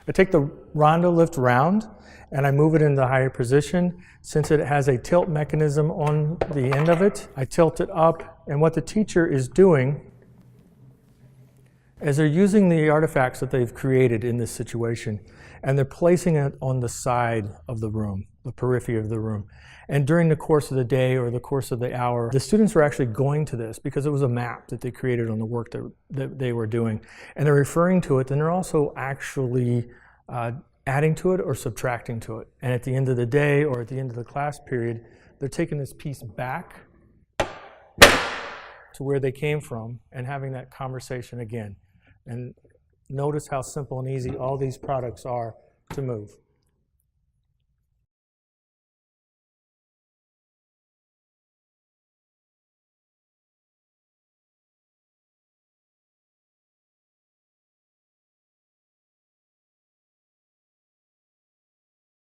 I take the RondoLift round and I move it into the higher position. Since it has a tilt mechanism on the end of it, I tilt it up, and what the teacher is doing is they're using the artifacts that they've created in this situation, and they're placing it on the side of the room, the periphery of the room. And during the course of the day or the course of the hour, the students were actually going to this because it was a map that they created on the work that they were doing. And they're referring to it, and they're also actually adding to it or subtracting to it. And at the end of the day or at the end of the class period, they're taking this piece back to where they came from and having that conversation again. And notice how simple and easy all these products are to move.